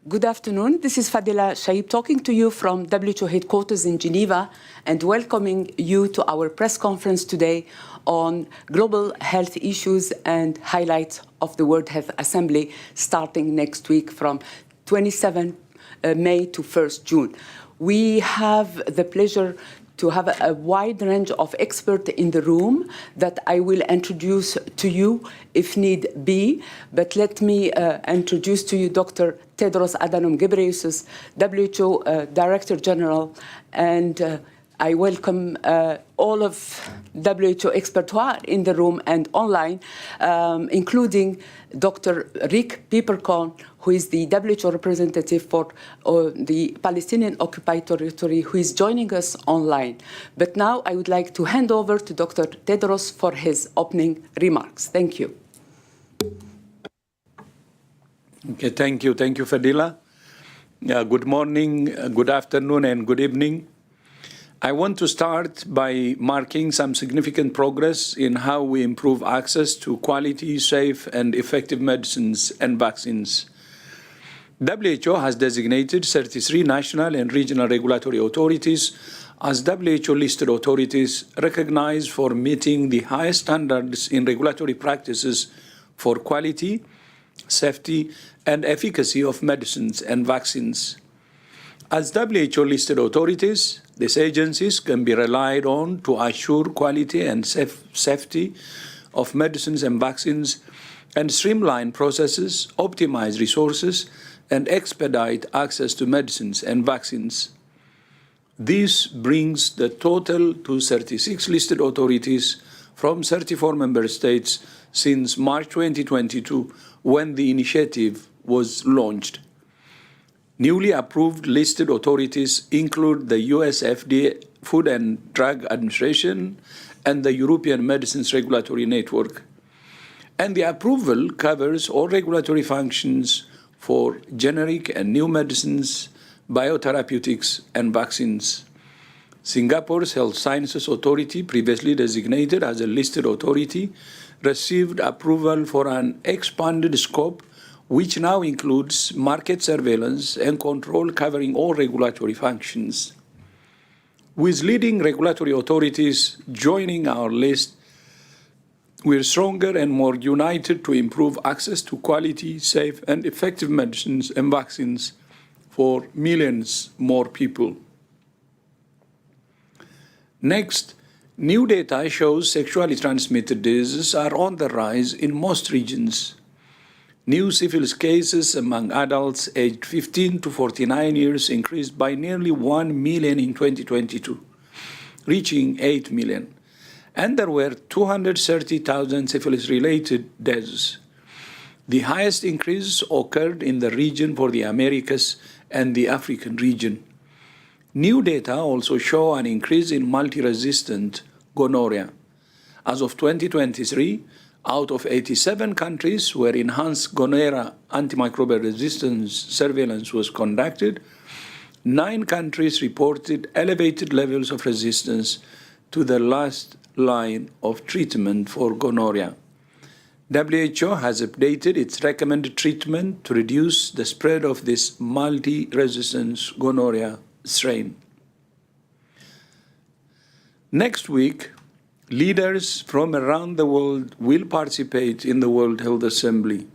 Good afternoon. This is Fadila Shaib talking to you from WHO headquarters in Geneva and welcoming you to our press conference today on global health issues and highlights of the World Health Assembly starting next week from 27 May to 1st June. We have the pleasure to have a wide range of experts in the room that I will introduce to you if need be. But let me introduce to you Dr. Tedros Adhanom Ghebreyesus, WHO Director General, and I welcome all of WHO experts who are in the room and online, including Dr. Rick Pieperkorn, who is the WHO representative for the Palestinian occupied territory, who is joining us online. But now I would like to hand over to Dr. Tedros for his opening remarks. Thank you. Okay, thank you. Thank you, Fadila. Good morning, good afternoon, and good evening. I want to start by marking some significant progress in how we improve access to quality, safe, and effective medicines and vaccines. WHO has designated 33 national and regional regulatory authorities as WHO-listed authorities recognized for meeting the highest standards in regulatory practices for quality, safety, and efficacy of medicines and vaccines. As WHO-listed authorities, these agencies can be relied on to assure quality and safety of medicines and vaccines and streamline processes, optimize resources, and expedite access to medicines and vaccines. This brings the total to 36 listed authorities from 34 member states since March 2022, when the initiative was launched. Newly approved listed authorities include the US FDA, Food and Drug Administration, and the European Medicines Regulatory Network. And the approval covers all regulatory functions for generic and new medicines, biotherapeutics, and vaccines. Singapore's Health Sciences Authority, previously designated as a listed authority, received approval for an expanded scope which now includes market surveillance and control covering all regulatory functions. With leading regulatory authorities joining our list, we're stronger and more united to improve access to quality, safe, and effective medicines and vaccines for millions more people. Next, new data shows sexually transmitted diseases are on the rise in most regions. New syphilis cases among adults aged 15 to 49 years increased by nearly 1 million in 2022, reaching 8 million. And there were 230,000 syphilis-related deaths. The highest increase occurred in the region for the Americas and the African region. New data also show an increase in multi-resistant gonorrhea. As of 2023, out of 87 countries where enhanced gonorrhea antimicrobial resistance surveillance was conducted, 9 countries reported elevated levels of resistance to the last line of treatment for gonorrhea. WHO has updated its recommended treatment to reduce the spread of this multi-resistance gonorrhea strain. Next week, leaders from around the world will participate in the World Health Assembly.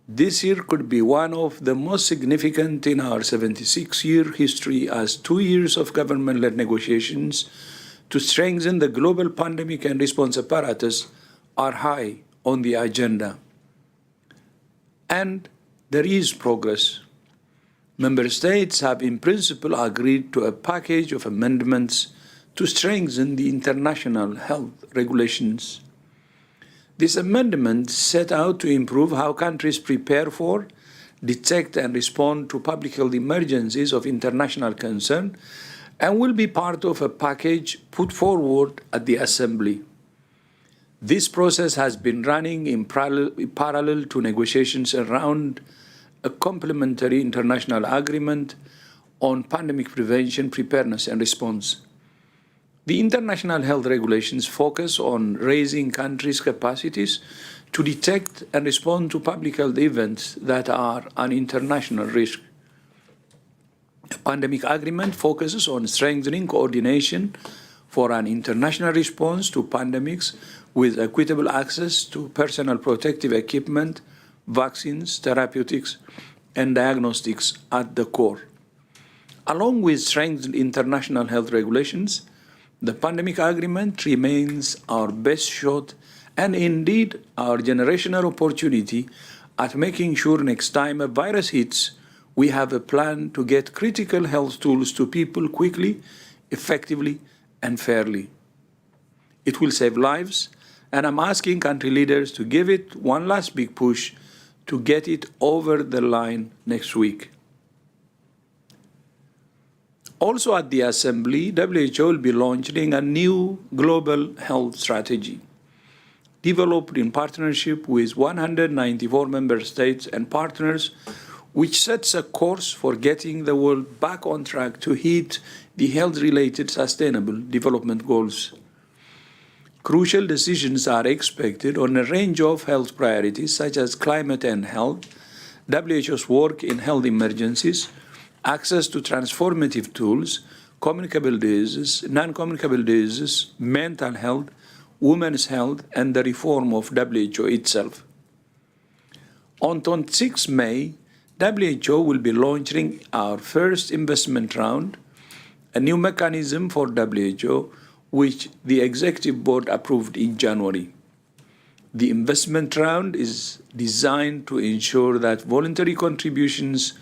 This year could be one of the most significant in our 76-year history, as 2 years of government-led negotiations to strengthen the global pandemic and response apparatus are high on the agenda. And there is progress. Member states have in principle agreed to a package of amendments to strengthen the international health regulations. These amendments set out to improve how countries prepare for, detect, and respond to public health emergencies of international concern, and will be part of a package put forward at the Assembly. This process has been running in parallel to negotiations around a complementary international agreement on pandemic prevention, preparedness, and response. The international health regulations focus on raising countries' capacities to detect and respond to public health events that are an international risk. The pandemic agreement focuses on strengthening coordination for an international response to pandemics with equitable access to personal protective equipment, vaccines, therapeutics, and diagnostics at the core. Along with strengthened international health regulations, the pandemic agreement remains our best shot and indeed our generational opportunity at making sure next time a virus hits, we have a plan to get critical health tools to people quickly, effectively, and fairly. It will save lives, and I'm asking country leaders to give it one last big push to get it over the line next week. Also at the Assembly, WHO will be launching a new global health strategy, developed in partnership with 194 member states and partners, which sets a course for getting the world back on track to hit the health-related sustainable development goals. Crucial decisions are expected on a range of health priorities such as climate and health, WHO's work in health emergencies, access to transformative tools, communicable diseases, non-communicable diseases, mental health, women's health, and the reform of WHO itself. On 26 May, WHO will be launching our first investment round, a new mechanism for WHO, which the Executive Board approved in January. The investment round is designed to ensure that voluntary contributions,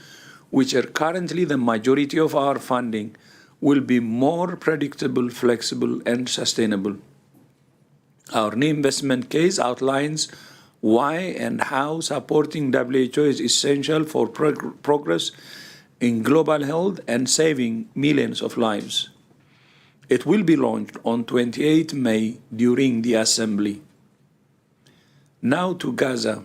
which are currently the majority of our funding, will be more predictable, flexible, and sustainable. Our new investment case outlines why and how supporting WHO is essential for progress in global health and saving millions of lives. It will be launched on 28 May during the Assembly. Now to Gaza,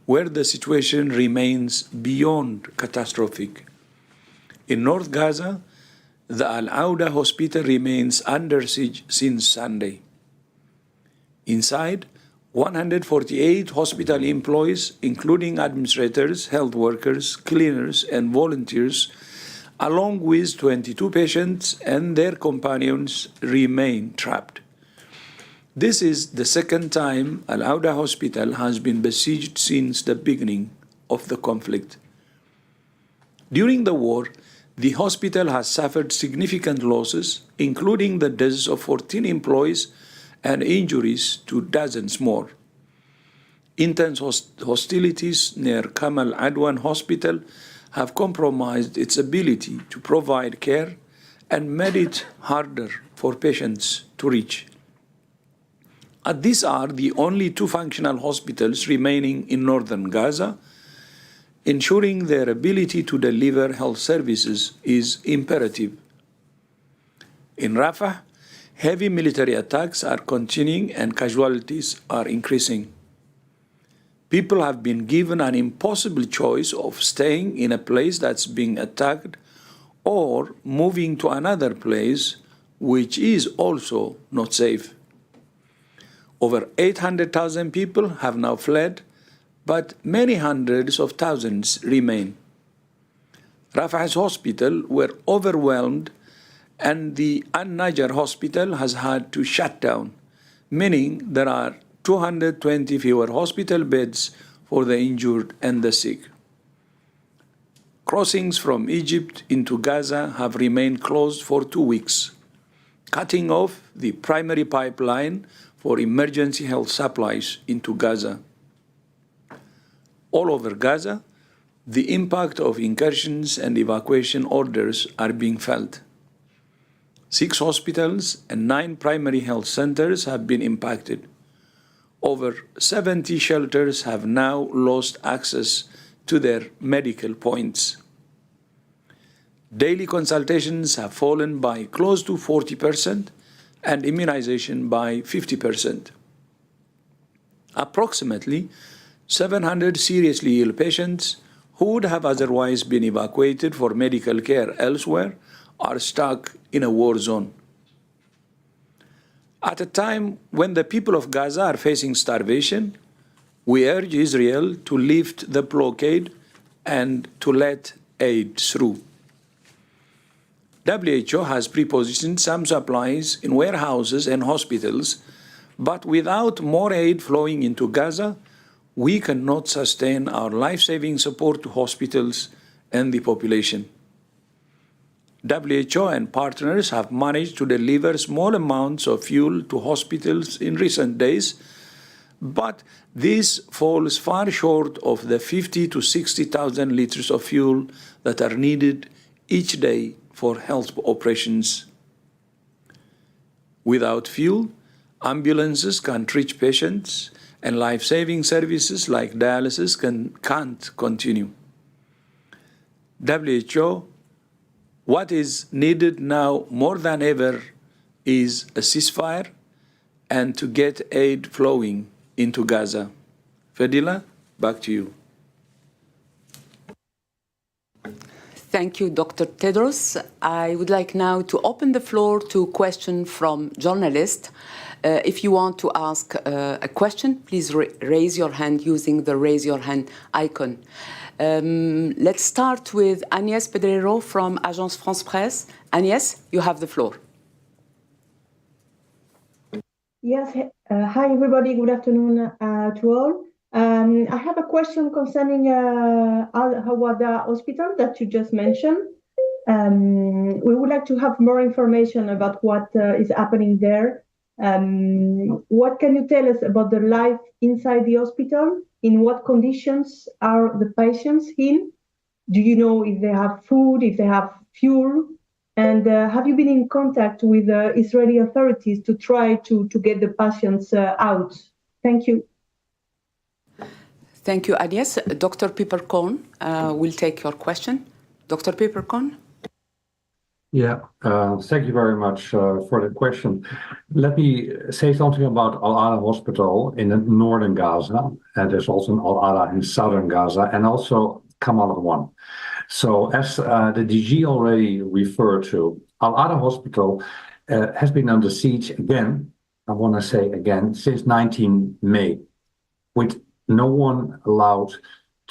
where the situation remains beyond catastrophic. In North Gaza, the Al-Auda hospital remains under siege since Sunday. Inside, 148 hospital employees, including administrators, health workers, cleaners, and volunteers, along with 22 patients and their companions, remain trapped. This is the second time Al-Auda Hospital has been besieged since the beginning of the conflict. During the war, the hospital has suffered significant losses, including the deaths of 14 employees and injuries to dozens more. Intense hostilities near Kamal Adwan Hospital have compromised its ability to provide care and made it harder for patients to reach. These are the only two functional hospitals remaining in northern Gaza. Ensuring their ability to deliver health services is imperative. In Rafah, heavy military attacks are continuing and casualties are increasing. People have been given an impossible choice of staying in a place that's being attacked or moving to another place which is also not safe. Over 800,000 people have now fled, but many hundreds of thousands remain. Rafah's hospital were overwhelmed, and the Al-Najjar hospital has had to shut down, meaning there are 220 fewer hospital beds for the injured and the sick. Crossings from Egypt into Gaza have remained closed for 2 weeks, cutting off the primary pipeline for emergency health supplies into Gaza. All over Gaza, the impact of incursions and evacuation orders are being felt. 6 hospitals and 9 primary health centers have been impacted. Over 70 shelters have now lost access to their medical points. Daily consultations have fallen by close to 40% and immunization by 50%. Approximately 700 seriously ill patients who would have otherwise been evacuated for medical care elsewhere are stuck in a war zone. At a time when the people of Gaza are facing starvation, We urge Israel to lift the blockade and to let aid through. WHO has pre-positioned some supplies in warehouses and hospitals, but without more aid flowing into Gaza, we cannot sustain our life-saving support to hospitals and the population. WHO and partners have managed to deliver small amounts of fuel to hospitals in recent days, but this falls far short of the 50 to 60,000 liters of fuel that are needed each day for health operations. Without fuel, ambulances can't reach patients, and life-saving services like dialysis can't continue. WHO, what is needed now more than ever is a ceasefire and to get aid flowing into Gaza. Fadila, back to you. Thank you, Dr. Tedros. I would like now to open the floor to questions from journalists. If you want to ask a question, please raise your hand using the raise your hand icon. Let's start with Agnès Pedrero from Agence France Presse. Agnès, you have the floor. Yes, hi everybody, good afternoon to all. I have a question concerning Al-Hawada Hospital that you just mentioned. We would like to have more information about what is happening there. What can you tell us about the life inside the hospital? In what conditions are the patients in? Do you know if they have food, if they have fuel? And have you been in contact with the Israeli authorities to try to get the patients out? Thank you. Thank you, Agnès. Dr. Pieper-Kohn will take your question. Dr. Pieper-Kohn? Yeah, thank you very much for the question. Let me say something about Al-Ada Hospital in northern Gaza, and there's also an Al-Ada in southern Gaza, and also Kamal Al-Wan. So as the DG already referred to, Al-Ada Hospital has been under siege again, I want to say again, since 19 May, with no one allowed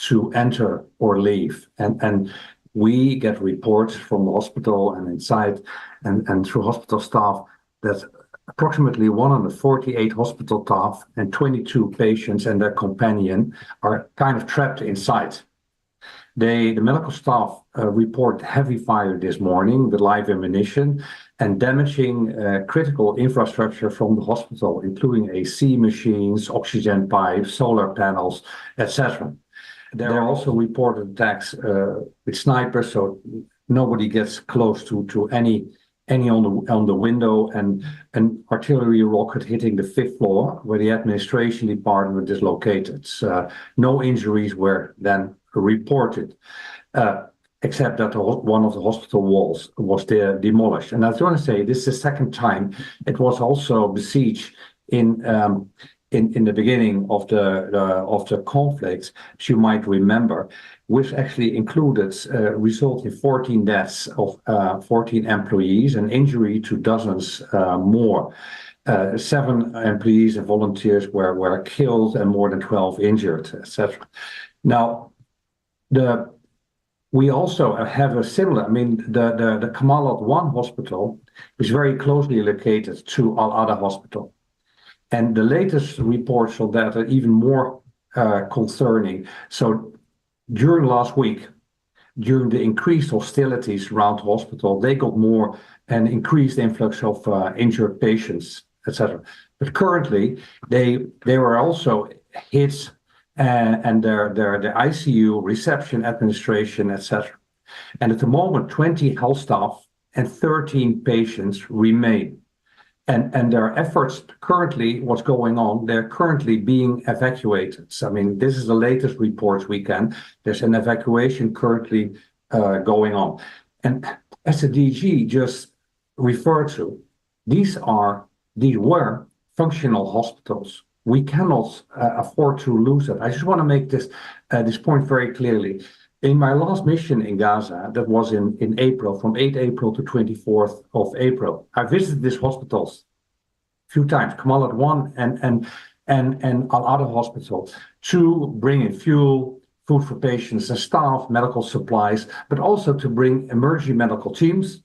to enter or leave. And we get reports from the hospital and inside and through hospital staff that approximately 148 hospital staff and 22 patients and their companion are kind of trapped inside. The medical staff report heavy fire this morning with live ammunition and damaging critical infrastructure from the hospital, including AC machines, oxygen pipes, solar panels, etc. There are also reported attacks with snipers, so nobody gets close to any on the window, and an artillery rocket hitting the 5th floor where the administration department is located. No injuries were then reported, except that one of the hospital walls was demolished. And I want to say this is the second time. It was also besieged in the beginning of the conflict, as you might remember, which actually included resulting 14 deaths of 14 employees and injury to dozens more. 7 employees and volunteers were killed and more than 12 injured, etc. Now, we also have a similar, the Kamal Al-Wan hospital is very closely located to Al-Ada hospital. And the latest reports of that are even more concerning. So during last week, during the increased hostilities around the hospital, they got more an increased influx of injured patients, etc. But currently, they were also hit and their ICU, reception, administration, etc. And at the moment, 20 health staff and 13 patients remain. And their efforts currently, what's going on, they're currently being evacuated. So, this is the latest reports we can. There's an evacuation currently going on. And as the DG just referred to, these were functional hospitals. We cannot afford to lose it. I just want to make this point very clearly. In my last mission in Gaza, that was in April, from 8 April to 24th of April, I visited these hospitals a few times, Kamal Al-Wan and Al-Adha Hospital to bring in fuel, food for patients and staff, medical supplies, but also to bring emergency medical teams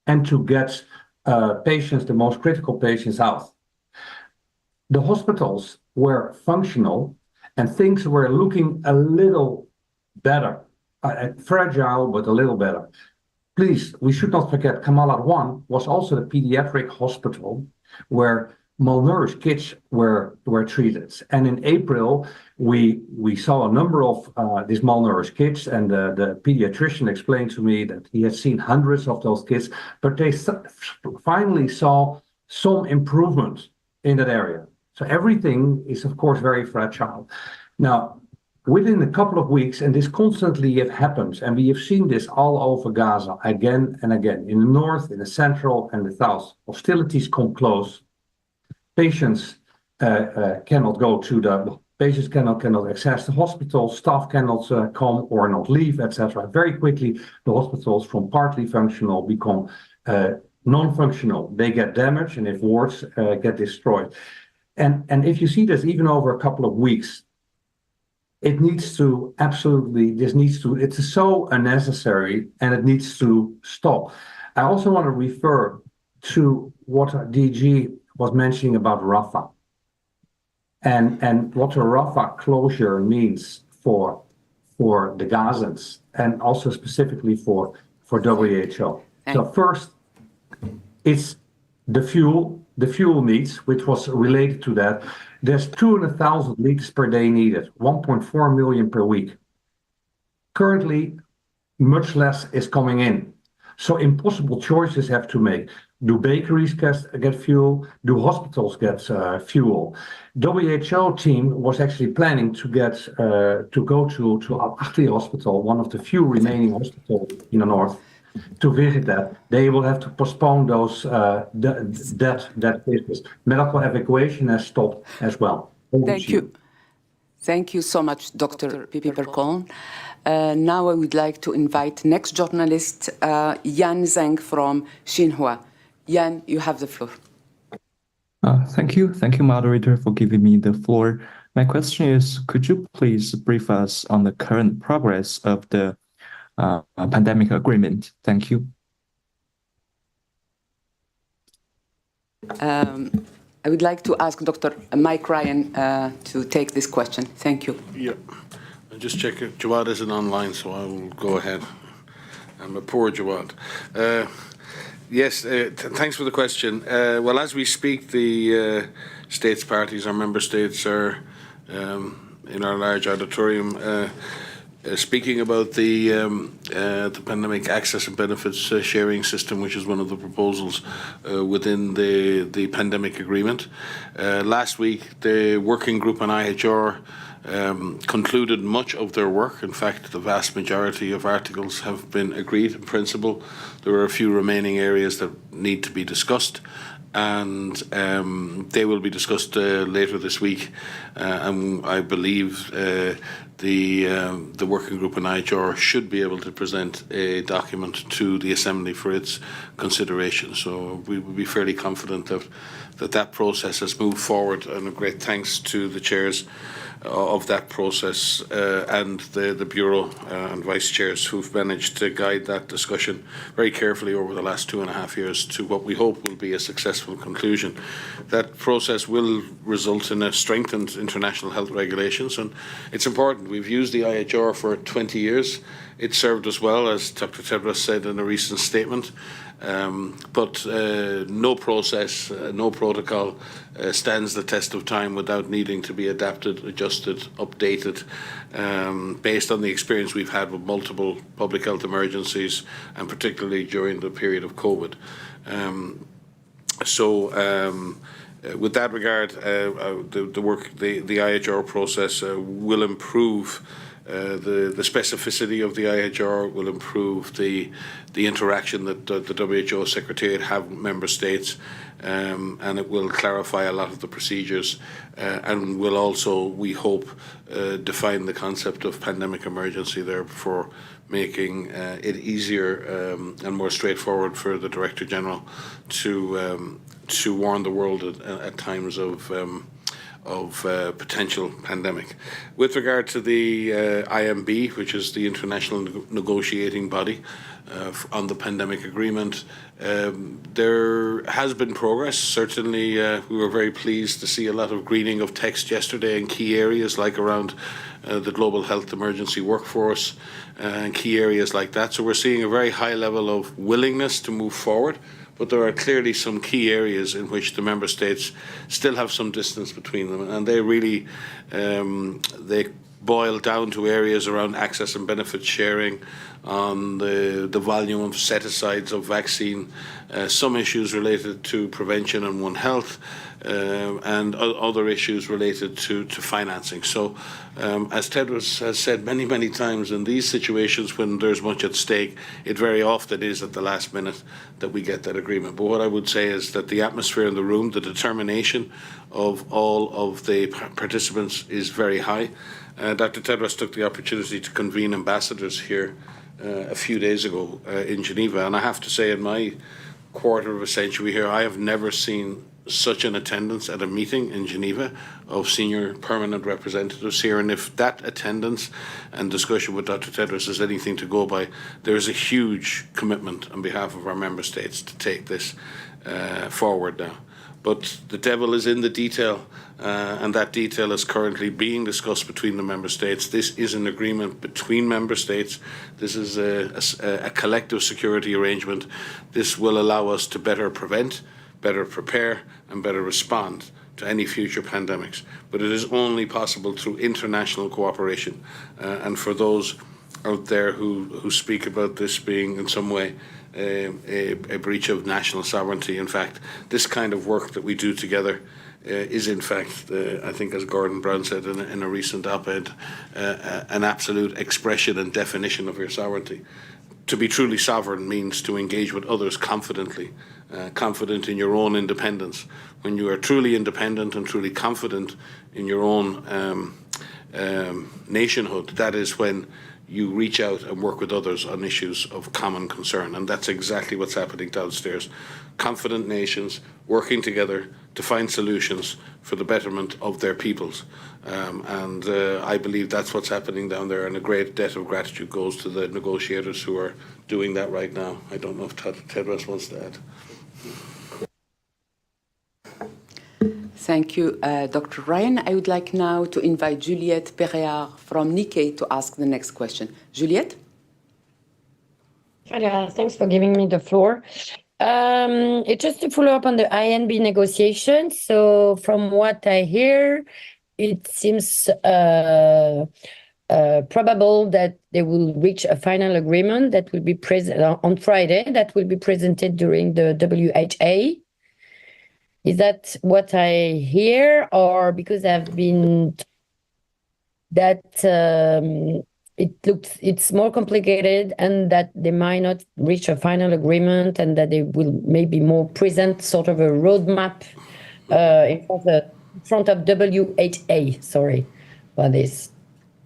and to get patients, the most critical patients, out. The hospitals were functional and things were looking a little better, fragile, but a little better. Please, we should not forget Kamal Adwan was also the pediatric hospital where malnourished kids were treated. And in April, we saw a number of these malnourished kids, and the pediatrician explained to me that he had seen hundreds of those kids, but they finally saw some improvement in that area. So everything is, of course, very fragile. Now, within a couple of weeks, and this constantly happens, and we have seen this all over Gaza again and again, in the north, in the central, and the south, hostilities come close. Patients cannot go to the patients cannot access the hospital, staff cannot come or not leave, etc. Very quickly, the hospitals from partly functional become non-functional. They get damaged, and if wards get destroyed. And if you see this even over a couple of weeks, it needs to it's so unnecessary and it needs to stop. I also want to refer to what DG was mentioning about Rafah and what a Rafah closure means for the Gazans and also specifically for WHO. So first, it's the fuel needs, which was related to that. There's 200,000 liters per day needed, 1.4 million per week. Currently, much less is coming in. So impossible choices have to make. Do bakeries get fuel? Do hospitals get fuel? WHO team was actually planning to go to Al-Ahli Hospital, one of the few remaining hospitals in the north, to visit that. They will have to postpone those that business. Medical evacuation has stopped as well. Thank you. Thank you so much, Dr. Pipi Percon. Now I would like to invite next journalist, Yan Zheng from Xinhua. Yan, you have the floor. Thank you, moderator, for giving me the floor. My question is, could you please brief us on the current progress of the pandemic agreement? Thank you. I would like to ask Dr. Mike Ryan to take this question. Thank you. Yeah, I'll just check if Jawad isn't online, so I will go ahead. I'm a poor Jawad. Yes, thanks for the question. Well, as we speak, the states parties, our member states, are in our large auditorium speaking about the pandemic access and benefits sharing system, which is one of the proposals within the pandemic agreement. Last week, the working group on IHR concluded much of their work. In fact, the vast majority of articles have been agreed in principle. There are a few remaining areas that need to be discussed, and they will be discussed later this week. And I believe the working group in IHR should be able to present a document to the Assembly for its consideration. So we will be fairly confident that process has moved forward, and a great thanks to the chairs of that process and the Bureau and Vice Chairs who've managed to guide that discussion very carefully over the last 2.5 years to what we hope will be a successful conclusion. That process will result in a strengthened international health regulations, and it's important. We've used the IHR for 20 years. It served us well, as Dr. Tedros said in a recent statement. But no process, no protocol stands the test of time without needing to be adapted, adjusted, updated, based on the experience we've had with multiple public health emergencies, and particularly during the period of COVID. With that regard, the IHR process will improve. The specificity of the IHR will improve the interaction that the WHO Secretariat have with member states, and it will clarify a lot of the procedures, and will also, we hope, define the concept of pandemic emergency, therefore making it easier and more straightforward for the Director General to warn the world at times of potential pandemic. With regard to the IMB, which is the international negotiating body on the pandemic agreement, there has been progress. Certainly, we were very pleased to see a lot of greening of text yesterday in key areas like around the global health emergency workforce and key areas like that. So we're seeing a very high level of willingness to move forward. But there are clearly some key areas in which the member states still have some distance between them, and they really they boil down to areas around access and benefit sharing, on the volume of set-asides of vaccine, some issues related to prevention and One Health, and other issues related to financing. So, as Tedros has said many, many times, in these situations when there's much at stake, it very often is at the last minute that we get that agreement. But what I would say is that the atmosphere in the room, the determination of all of the participants is very high. Dr Tedros took the opportunity to convene ambassadors here a few days ago in Geneva, and I have to say, in my quarter of a century here, I have never seen such an attendance at a meeting in Geneva of senior permanent representatives here. And if that attendance and discussion with Dr Tedros is anything to go by, there is a huge commitment on behalf of our member states to take this forward now. But the devil is in the detail, and that detail is currently being discussed between the member states. This is an agreement between member states. This is a collective security arrangement. This will allow us to better prevent, better prepare, and better respond to any future pandemics. But it is only possible through international cooperation. And for those out there who speak about this being in some way a breach of national sovereignty, in fact, this kind of work that we do together is in fact, I think as Gordon Brown said in a recent op-ed, an absolute expression and definition of your sovereignty. To be truly sovereign means to engage with others confidently, confident in your own independence. When you are truly independent and truly confident in your own nationhood, that is when you reach out and work with others on issues of common concern. And that's exactly what's happening downstairs. Confident nations working together to find solutions for the betterment of their peoples. And I believe that's what's happening down there, and a great debt of gratitude goes to the negotiators who are doing that right now. I don't know if Tedros wants to add. Thank you, Dr. Ryan. I would like now to invite Juliette Perreard from Nikkei to ask the next question. Juliette? Thanks for giving me the floor. It's just to follow up on the INB negotiations. So from what I hear, it seems probable that they will reach a final agreement that will be on Friday, that will be presented during the WHA. Is that what I hear, or because I've been that it's more complicated and that they might not reach a final agreement, and that they will maybe more present sort of a roadmap in front of WHA? Sorry for this.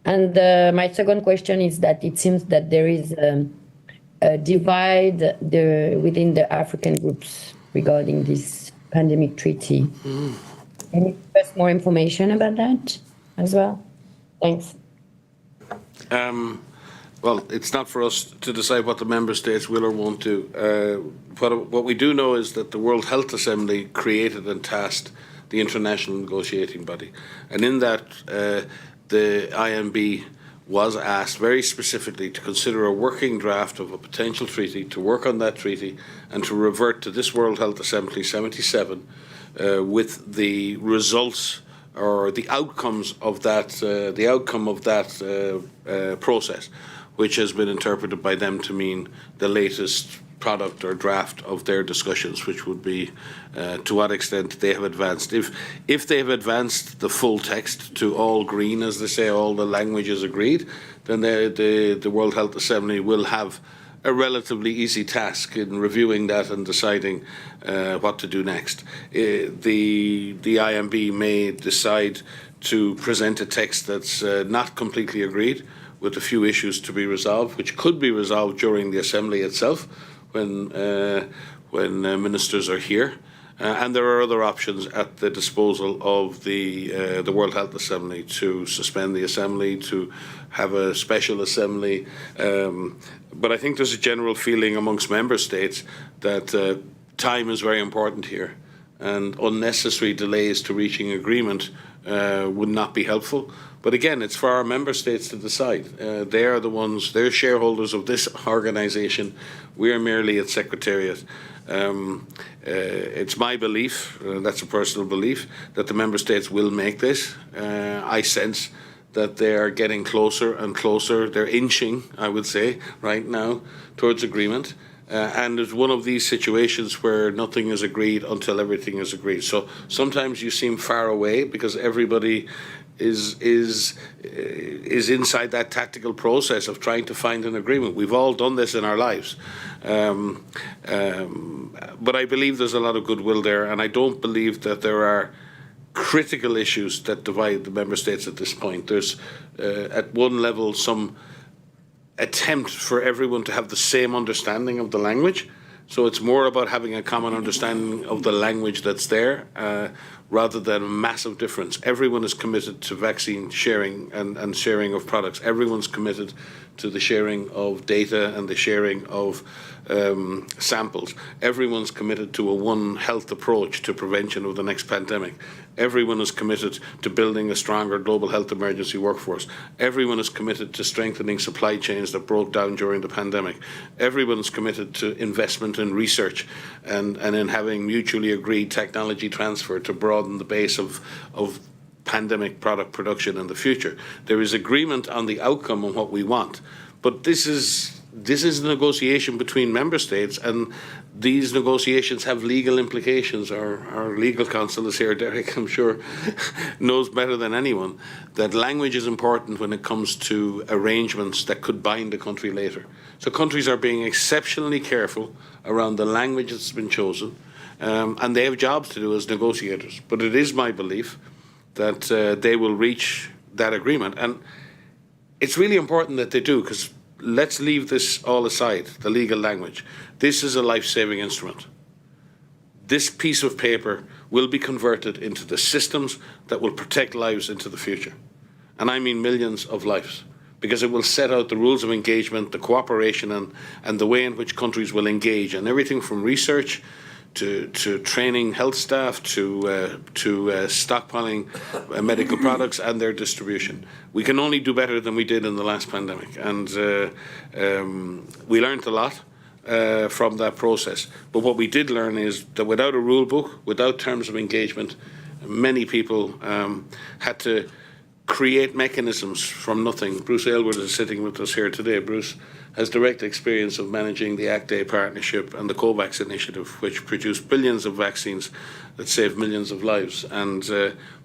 And my second question is that it seems that there is a divide within the African groups regarding this pandemic treaty. Can you give us more information about that as well? Thanks. Well, it's not for us to decide what the member states will or won't do. What we do know is that the World Health Assembly created and tasked the international negotiating body. And in that, the IMB was asked very specifically to consider a working draft of a potential treaty, to work on that treaty, and to revert to this World Health Assembly 77 with the results or the outcomes of that, the outcome of that process, which has been interpreted by them to mean the latest product or draft of their discussions, which would be to what extent they have advanced. If they have advanced the full text to all green, as they say, all the languages agreed, then the World Health Assembly will have a relatively easy task in reviewing that and deciding what to do next. The IMB may decide to present a text that's not completely agreed, with a few issues to be resolved, which could be resolved during the Assembly itself, when ministers are here. And there are other options at the disposal of the World Health Assembly to suspend the assembly, to have a special assembly. But I think there's a general feeling amongst member states that time is very important here, and unnecessary delays to reaching agreement would not be helpful. But again, it's for our member states to decide. They are the ones, they're shareholders of this organisation. We are merely its secretariat. It's my belief, that's a personal belief, that the member states will make this. I sense that they are getting closer and closer. They're inching, I would say, right now towards agreement. And it's one of these situations where nothing is agreed until everything is agreed. So sometimes you seem far away because everybody is inside that tactical process of trying to find an agreement. We've all done this in our lives. But I believe there's a lot of goodwill there, and I don't believe that there are critical issues that divide the member states at this point. There's, at one level, some attempt for everyone to have the same understanding of the language. So it's more about having a common understanding of the language that's there, rather than a massive difference. Everyone is committed to vaccine sharing and sharing of products. Everyone's committed to the sharing of data and the sharing of samples. Everyone's committed to a One Health approach to prevention of the next pandemic. Everyone is committed to building a stronger global health emergency workforce. Everyone is committed to strengthening supply chains that broke down during the pandemic. Everyone is committed to investment in research and in having mutually agreed technology transfer to broaden the base of pandemic product production in the future. There is agreement on the outcome and what we want, but this is a negotiation between member states, and these negotiations have legal implications. Our legal counsel is here, Derek, I'm sure, knows better than anyone that language is important when it comes to arrangements that could bind a country later. So countries are being exceptionally careful around the language that's been chosen, and they have jobs to do as negotiators. But it is my belief that they will reach that agreement. And it's really important that they do, because let's leave this all aside, the legal language. This is a life-saving instrument. This piece of paper will be converted into the systems that will protect lives into the future. And I mean millions of lives, because it will set out the rules of engagement, the cooperation, and the way in which countries will engage, and everything from research to training health staff, to stockpiling medical products and their distribution. We can only do better than we did in the last pandemic, and we learned a lot from that process. But what we did learn is that without a rule book, without terms of engagement, many people had to create mechanisms from nothing. Bruce Aylward is sitting with us here today. Bruce has direct experience of managing the ACT-A partnership and the COVAX initiative, which produced billions of vaccines that saved millions of lives. And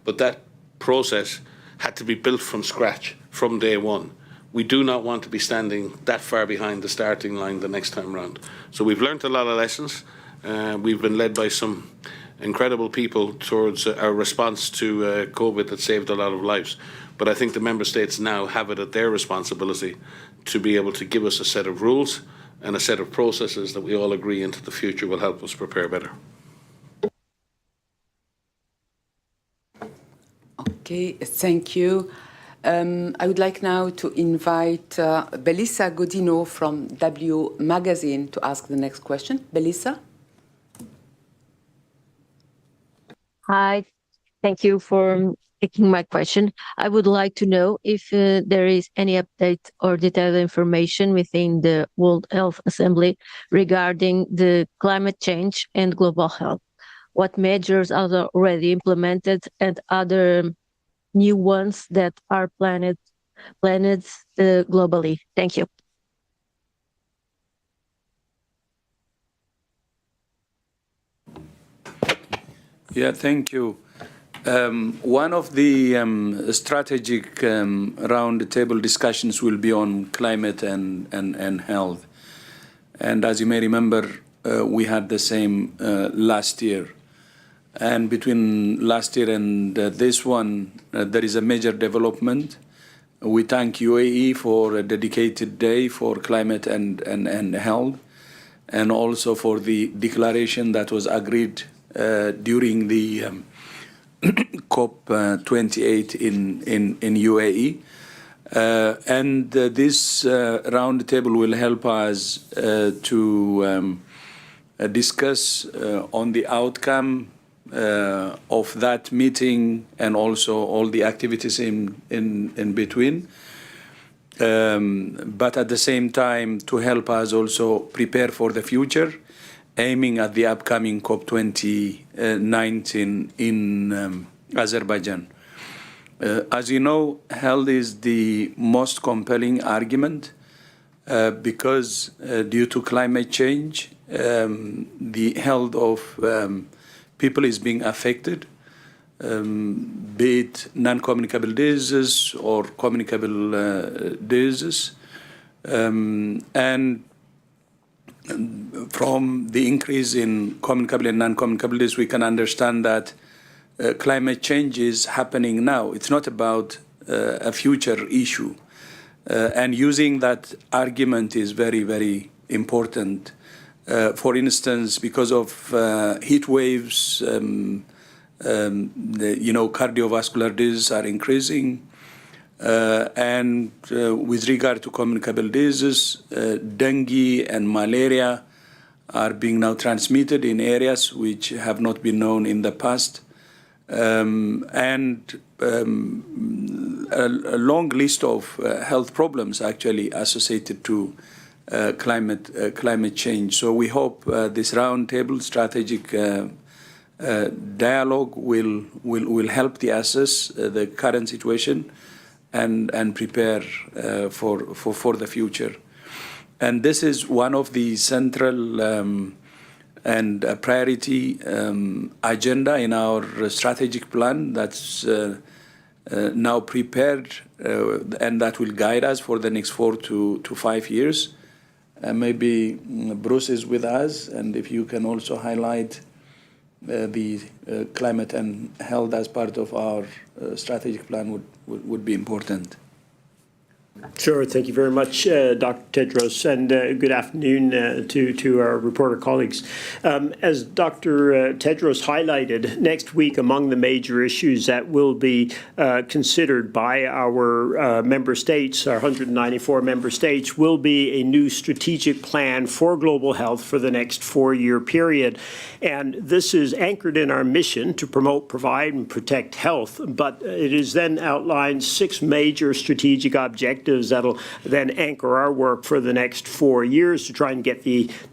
but that process had to be built from scratch, from day one. We do not want to be standing that far behind the starting line the next time round. So we've learned a lot of lessons. We've been led by some incredible people towards our response to COVID that saved a lot of lives. But I think the member states now have it at their responsibility to be able to give us a set of rules and a set of processes that we all agree into the future will help us prepare better. Okay, thank you. I would like now to invite Belissa Godino from W Magazine to ask the next question. Belissa? Hi, thank you for taking my question. I would like to know if there is any update or detailed information within the World Health Assembly regarding the climate change and global health. What measures are already implemented and other new ones that are planned globally? Thank you. Yeah, thank you. One of the strategic round-the-table discussions will be on climate and health. And as you may remember, we had the same last year. And between last year and this one, there is a major development. We thank UAE for a dedicated day for climate and health, and also for the declaration that was agreed during the COP28 in UAE. And this roundtable will help us to discuss on the outcome of that meeting and also all the activities in between. But at the same time, to help us also prepare for the future, aiming at the upcoming COP29 in Azerbaijan. As you know, health is the most compelling argument because due to climate change, the health of people is being affected, be it non-communicable diseases or communicable diseases. And from the increase in communicable and non-communicable diseases, we can understand that climate change is happening now. It's not about a future issue. And using that argument is very, very important. For instance, because of heat waves, cardiovascular diseases are increasing. And with regard to communicable diseases, dengue and malaria are being now transmitted in areas which have not been known in the past. And a long list of health problems actually associated to climate change. So we hope this roundtable strategic dialogue will help to assess the current situation and prepare for the future. And this is one of the central and priority agenda in our strategic plan that's now prepared and that will guide us for the next 4 to 5 years. Maybe Bruce is with us, and if you can also highlight the climate and health as part of our strategic plan would be important. Sure. Thank you very much, Dr. Tedros, and good afternoon to our reporter colleagues. As Dr. Tedros highlighted, next week among the major issues that will be considered by our member states, our 194 member states, will be a new strategic plan for global health for the next 4-year period. And this is anchored in our mission to promote, provide, and protect health, but it is then outlined 6 major strategic objectives that'll then anchor our work for the next 4 years to try and get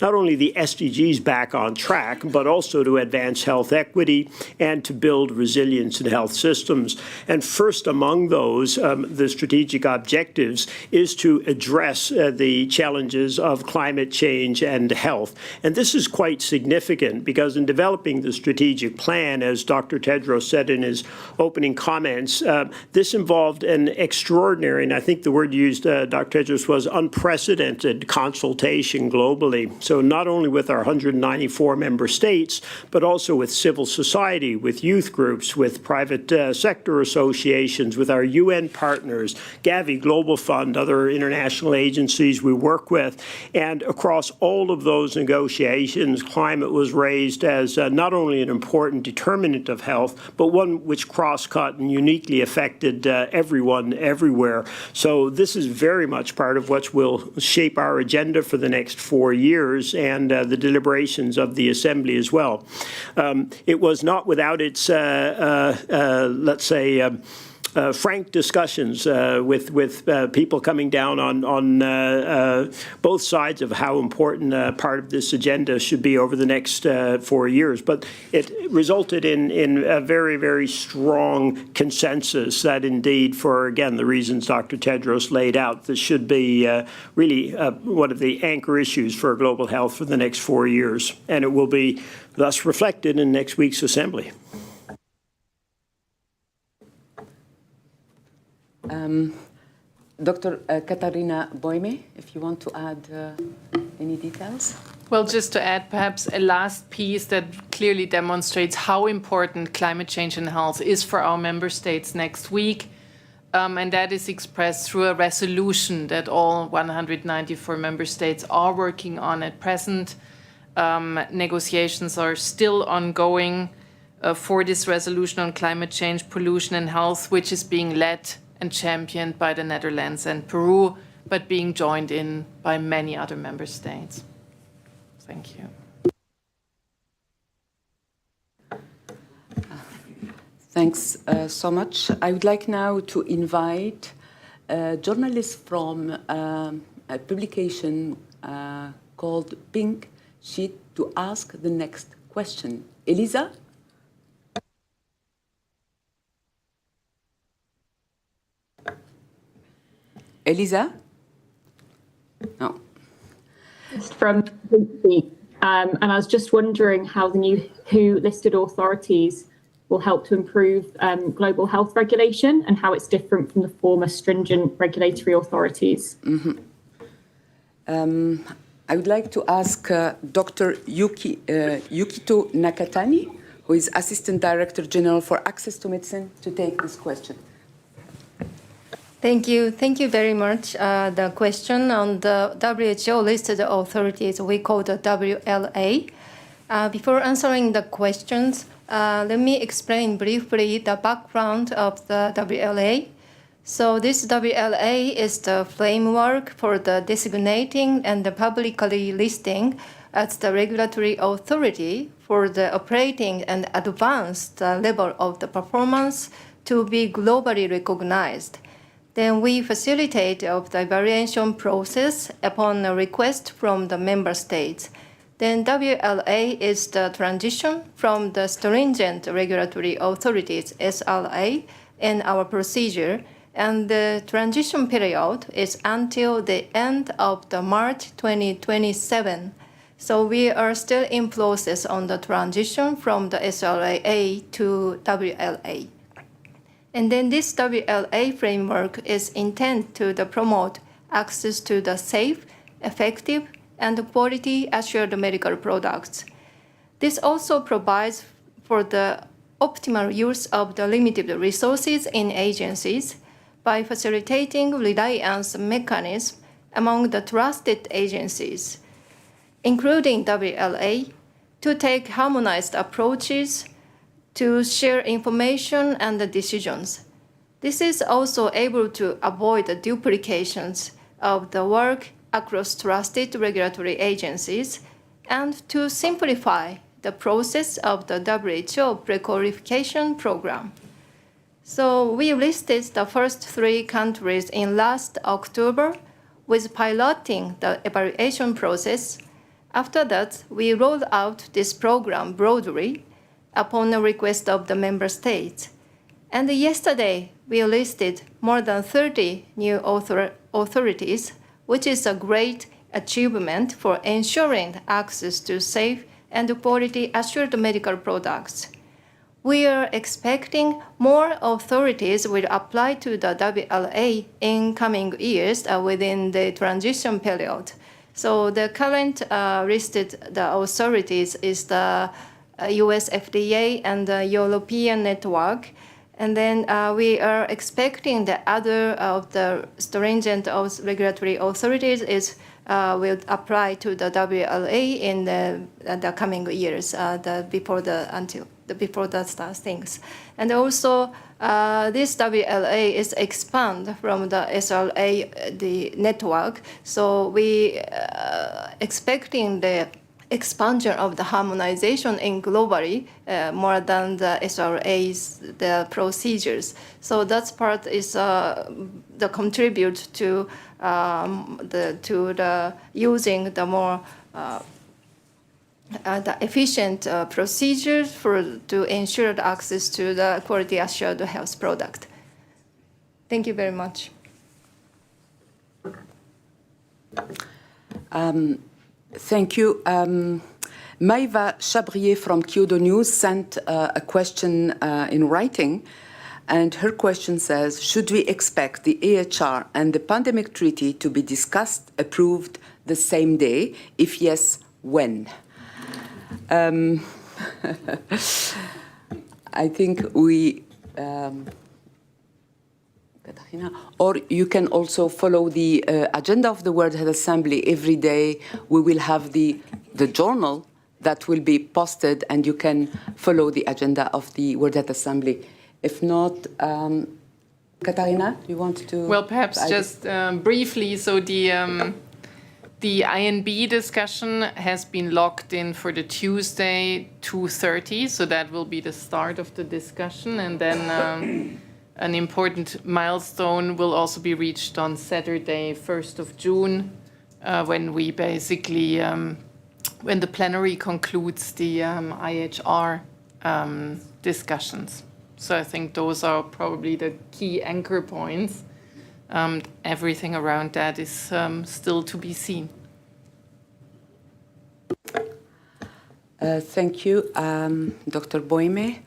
not only the SDGs back on track, but also to advance health equity and to build resilience in health systems. And first among those, the strategic objectives is to address the challenges of climate change and health. And this is quite significant because in developing the strategic plan, as Dr. Tedros said in his opening comments, this involved an extraordinary, and I think the word used, Dr. Tedros, was unprecedented consultation globally. So not only with our 194 member states, but also with civil society, with youth groups, with private sector associations, with our UN partners, Gavi, Global Fund, other international agencies we work with. And across all of those negotiations, climate was raised as not only an important determinant of health, but one which cross-cut and uniquely affected everyone, everywhere. So this is very much part of what will shape our agenda for the next 4 years and the deliberations of the Assembly as well. It was not without its, let's say, frank discussions with people coming down on both sides of how important part of this agenda should be over the next 4 years. But it resulted in a very, very strong consensus that indeed, for, again, the reasons Dr. Tedros laid out, this should be really one of the anchor issues for global health for the next 4 years. And it will be thus reflected in next week's Assembly. Dr. Katarina Boime, if you want to add any details. Well, just to add perhaps a last piece that clearly demonstrates how important climate change and health is for our member states next week, and that is expressed through a resolution that all 194 member states are working on at present. negotiations are still ongoing for this resolution on climate change, pollution and health, which is being led and championed by the Netherlands and Peru, but being joined in by many other member states. Thank you. Thanks so much. I would like now to invite a journalist from a publication called Pink Sheet to ask the next question. Elisa? Elisa? No. It's from Pink, and I was just wondering how the new WHO listed authorities will help to improve global health regulation and how it's different from the former stringent regulatory authorities. Mm-hmm. I would like to ask Dr. Yukito Nakatani, who is Assistant Director General for Access to Medicine, to take this question. Thank you. Thank you very much. The question on the WHO listed authorities, we call the WLA. Before answering the questions, let me explain briefly the background of the WLA. So this WLA is the framework for the designating and the publicly listing as the regulatory authority for the operating and advanced level of the performance to be globally recognized. Then we facilitate of the evaluation process upon a request from the member states. Then WLA is the transition from the stringent regulatory authorities, SRA, in our procedure, and the transition period is until the end of the March 2027. So we are still in process on the transition from the SRA to WLA. And then this WLA framework is intended to promote access to the safe, effective, and quality assured medical products. This also provides for the optimal use of the limited resources in agencies by facilitating reliance mechanisms among the trusted agencies, including WLA, to take harmonized approaches to share information and the decisions. This is also able to avoid the duplications of the work across trusted regulatory agencies and to simplify the process of the WHO pre-qualification program. So we listed the first 3 countries in last October with piloting the evaluation process. After that, we rolled out this program broadly upon the request of the member states. And yesterday, we listed more than 30 new authorities, which is a great achievement for ensuring access to safe and quality assured medical products. We are expecting more authorities will apply to the WLA in coming years within the transition period. So the current listed the authorities is the US FDA and the European network. And then we are expecting the other of the stringent regulatory authorities will apply to the WLA in the coming years, before the start things. And also, this WLA is expand from the SRA, the network. So we expecting the expansion of the harmonization in globally more than the SRA's the procedures. So that part is the contribute to the using the more the efficient procedures to ensure the access to the quality assured health product. Thank you very much. Thank you. Maïva Chabrier from Kyodo News sent a question in writing, and her question says, should we expect the AHR and the pandemic treaty to be discussed, approved the same day? If yes, when? I think we... or you can also follow the agenda of the World Health Assembly. Every day we will have the the journal that will be posted, and you can follow the agenda of the World Health Assembly. If not, Katarina, you want to? Well, perhaps just briefly. So the INB discussion has been locked in for the Tuesday 2:30. So that will be the start of the discussion, and then an important milestone will also be reached on Saturday, 1st of June, when we basically when the plenary concludes the IHR discussions. So I think those are probably the key anchor points. Everything around that is still to be seen. Thank you, Dr. Boime.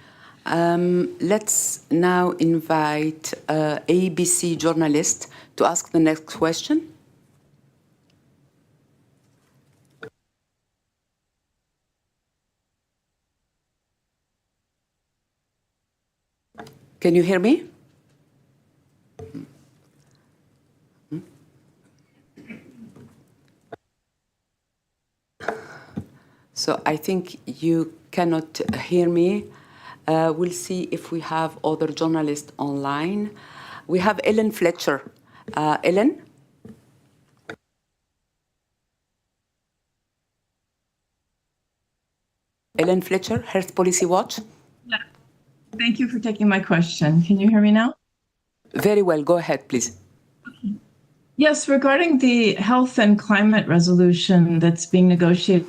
Let's now invite ABC journalist to ask the next question. Can you hear me? So I think you cannot hear me. We'll see if we have other journalists online. We have Ellen Fletcher. Ellen? Ellen Fletcher, Health Policy Watch. Yeah. Thank you for taking my question. Can you hear me now? Very well. Go ahead, please. Okay. Yes, regarding the health and climate resolution that's being negotiated,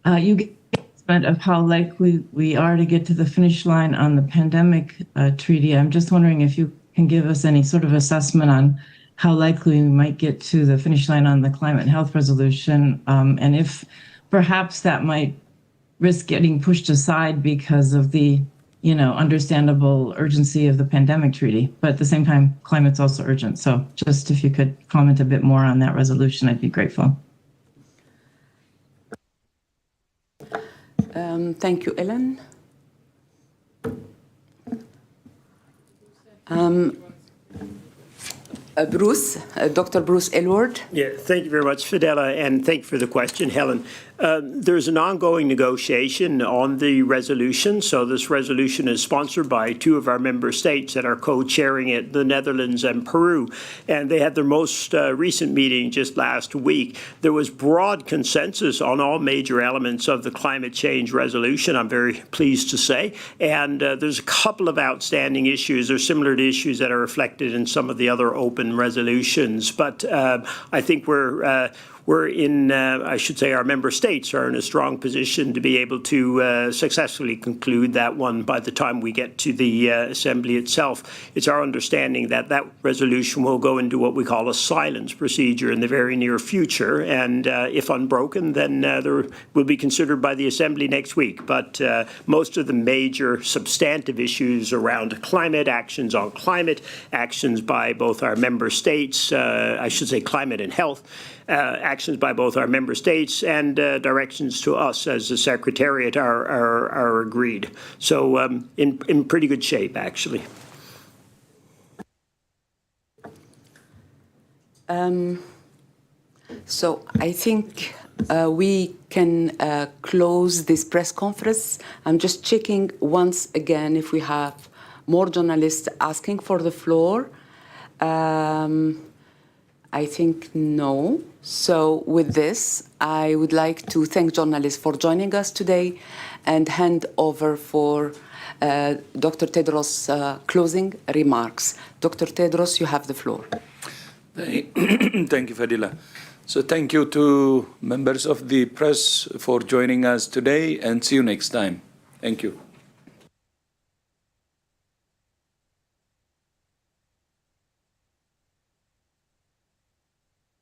you get an estimate of how likely we are to get to the finish line on the pandemic treaty. I'm just wondering if you can give us any sort of assessment on how likely we might get to the finish line on the climate and health resolution, and if perhaps that might risk getting pushed aside because of the, understandable urgency of the pandemic treaty. But at the same time, climate's also urgent. So just if you could comment a bit more on that resolution, I'd be grateful. Thank you, Ellen. Bruce, Dr. Bruce Aylward. Yeah, thank you very much, Fidela, and thank you for the question, Helen. There's an ongoing negotiation on the resolution. So this resolution is sponsored by two of our member states that are co-chairing it, the Netherlands and Peru. And they had their most recent meeting just last week. There was broad consensus on all major elements of the climate change resolution, I'm very pleased to say. And there's a couple of outstanding issues. They're similar to issues that are reflected in some of the other open resolutions. But I think we're in, I should say, our member states are in a strong position to be able to successfully conclude that one by the time we get to the Assembly itself. It's our understanding that that resolution will go into what we call a silence procedure in the very near future. And if unbroken, then there will be considered by the Assembly next week. But most of the major substantive issues around climate, actions on climate, actions by both our member states, I should say climate and health, actions by both our member states and directions to us as the Secretariat are agreed. So in pretty good shape, actually. So I think we can close this press conference. I'm just checking once again if we have more journalists asking for the floor. I think no. So with this, I would like to thank journalists for joining us today and hand over for Dr. Tedros' closing remarks. Dr. Tedros, you have the floor. Thank you, Fadila. So thank you to members of the press for joining us today, and see you next time. Thank you.